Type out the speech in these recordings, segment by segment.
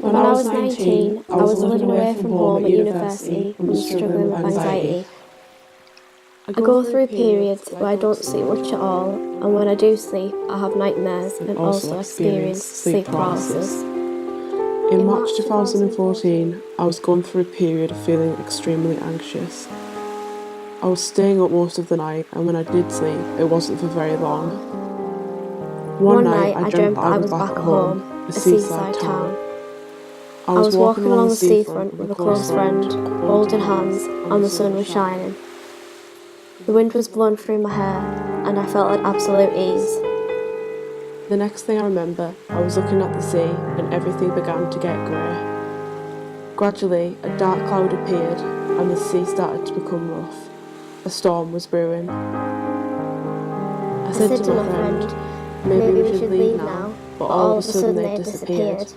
When I was 19, I was living away from home at university and struggling with anxiety. I go through periods where I don't sleep much at all, and when I do sleep, I have nightmares and also experience sleep paralysis. In March 2014, I was going through a period of feeling extremely anxious. I was staying up most of the night, and when I did sleep, it wasn't for very long. One night, I dreamt that I was back at home, a seaside town. I was walking along the seafront with a close friend, holding hands, and the sun was shining. The wind was blowing through my hair, and I felt at absolute ease. The next thing I remember, I was looking at the sea, and everything began to get grey. Gradually, a dark cloud appeared, and the sea started to become rough. A storm was brewing. I said to my friend, maybe we should leave now, but all of a sudden they disappeared.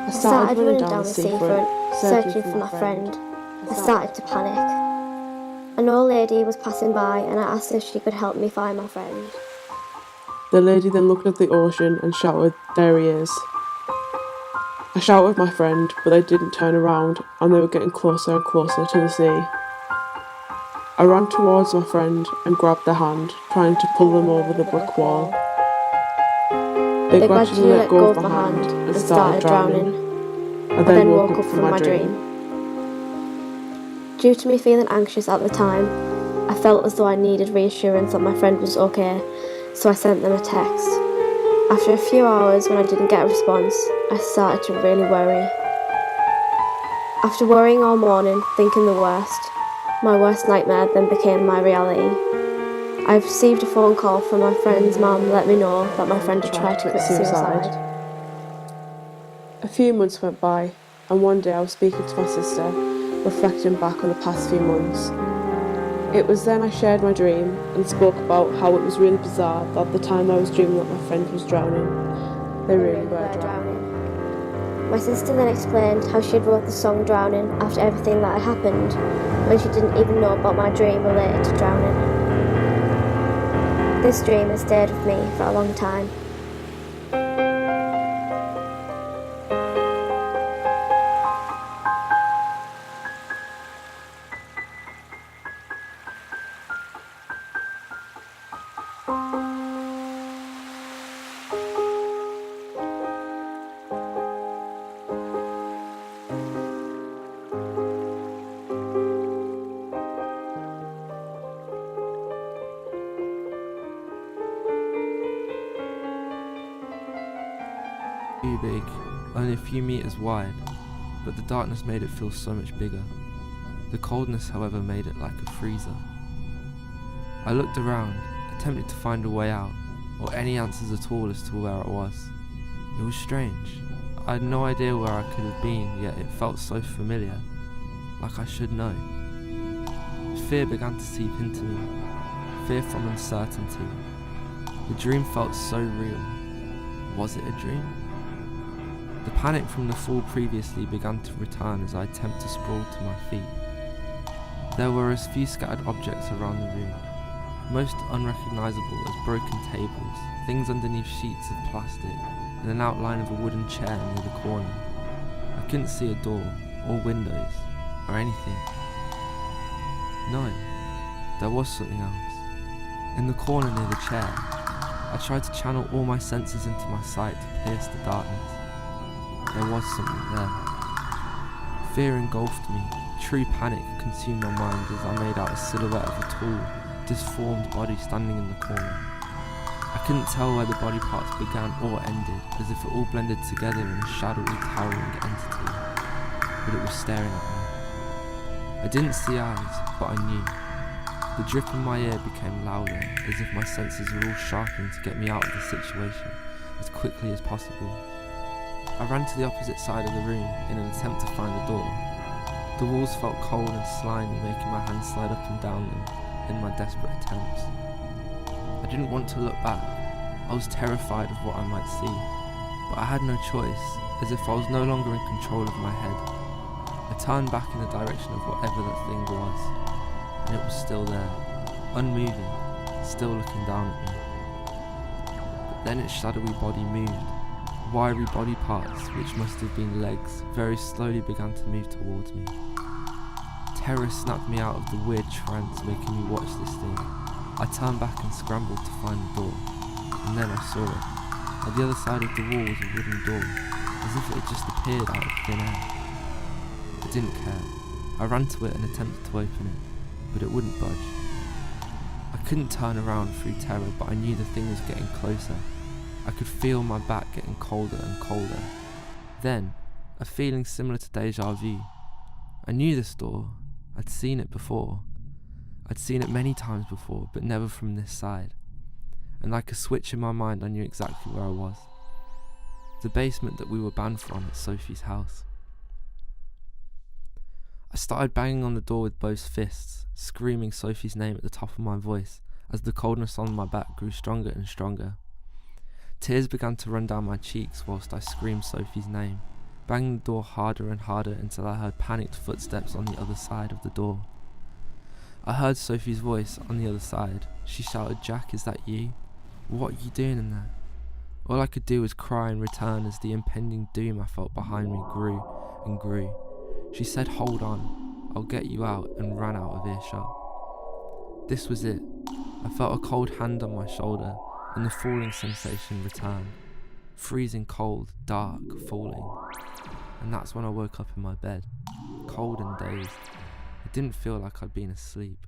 I started running down the seafront, searching for my friend. I started to panic. An old lady was passing by, and I asked if she could help me find my friend. The lady then looked at the ocean and shouted, "There he is." I shouted my friend, but they didn't turn around, and they were getting closer and closer to the sea. I ran towards my friend and grabbed their hand, trying to pull them over the brick wall. They gradually let go of my hand and started drowning. I then woke up from my dream. Due to me feeling anxious at the time, I felt as though I needed reassurance that my friend was okay, so I sent them a text. After a few hours, when I didn't get a response, I started to really worry. After worrying all morning, thinking the worst, my worst nightmare then became my reality. I received a phone call from my friend's mum let me know that my friend had tried to commit suicide. A few months went by, and one day I was speaking to my sister, reflecting back on the past few months. It was then I shared my dream and spoke about how it was really bizarre that at the time I was dreaming that my friend was drowning, they really were drowning. My sister then explained how she had wrote the song Drowning after everything that had happened, when she didn't even know about my dream related to drowning. This dream has stayed with me for a long time. Too big, only a few meters wide, but the darkness made it feel so much bigger. The coldness, however, made it like a freezer. I looked around, attempting to find a way out, or any answers at all as to where I was. It was strange. I had no idea where I could have been, yet it felt so familiar, like I should know. Fear began to seep into me, fear from uncertainty. The dream felt so real. Was it a dream? The panic from the fall previously began to return as I attempted to sprawl to my feet. There were a few scattered objects around the room, most unrecognisable as broken tables, things underneath sheets of plastic, and an outline of a wooden chair near the corner. I couldn't see a door, or windows, or anything. No, there was something else. In the corner near the chair, I tried to channel all my senses into my sight to pierce the darkness. There was something there. Fear engulfed me. True panic consumed my mind as I made out a silhouette of a tall, disformed body standing in the corner. I couldn't tell where the body parts began or ended, as if it all blended together in a shadowy, towering entity. But it was staring at me. I didn't see eyes, but I knew. The drip in my ear became louder, as if my senses were all sharpened to get me out of the situation as quickly as possible. I ran to the opposite side of the room in an attempt to find the door. The walls felt cold and slimy, making my hands slide up and down them in my desperate attempts. I didn't want to look back. I was terrified of what I might see, but I had no choice, as if I was no longer in control of my head. I turned back in the direction of whatever that thing was, and it was still there, unmoving, still looking down at me. But then its shadowy body moved, wiry body parts, which must have been legs, very slowly began to move towards me. Terror snapped me out of the weird trance making me watch this thing. I turned back and scrambled to find the door, and then I saw it. At the other side of the wall was a wooden door, as if it had just appeared out of thin air. I didn't care. I ran to it and attempted to open it, but it wouldn't budge. I couldn't turn around through terror, but I knew the thing was getting closer. I could feel my back getting colder and colder. Then, a feeling similar to deja vu. I knew this door. I'd seen it before. I'd seen it many times before, but never from this side. And like a switch in my mind, I knew exactly where I was. The basement that we were banned from at Sophie's house. I started banging on the door with both fists, screaming Sophie's name at the top of my voice as the coldness on my back grew stronger and stronger. Tears began to run down my cheeks whilst I screamed Sophie's name, banging the door harder and harder until I heard panicked footsteps on the other side of the door. I heard Sophie's voice on the other side. She shouted, "Jack, is that you? What are you doing in there?" All I could do was cry in return as the impending doom I felt behind me grew and grew. She said, "Hold on, I'll get you out," and ran out of earshot. This was it. I felt a cold hand on my shoulder, and the falling sensation returned. Freezing cold, dark, falling. And that's when I woke up in my bed, cold and dazed. It didn't feel like I'd been asleep.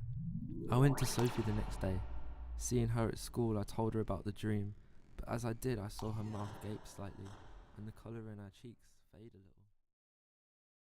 I went to Sophie the next day. Seeing her at school, I told her about the dream, but as I did, I saw her mouth gape slightly, and the colour in her cheeks fade a little.